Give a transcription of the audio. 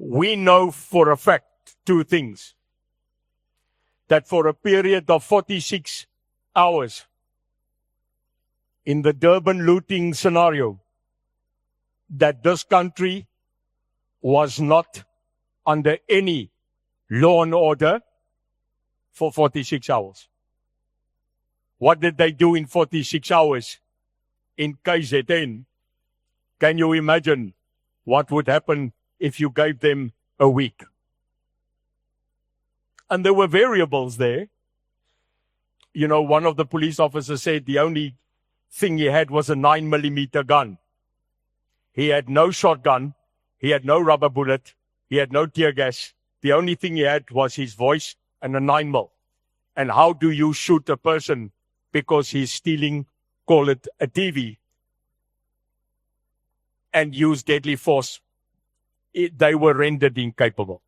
we know for a fact two things. That for a period of 46 hours, in the Durban looting scenario, that this country was not under any law and order for 46 hours. What did they do in 46 hours in KZN? Can you imagine what would happen if you gave them a week? And there were variables there. You know, one of the police officers said the only thing he had was a 9mm gun. He had no shotgun. He had no rubber bullet. He had no tear gas. The only thing he had was his voice and a 9mm. And how do you shoot a person because he's stealing, call it a TV, and use deadly force? They were rendered incapable.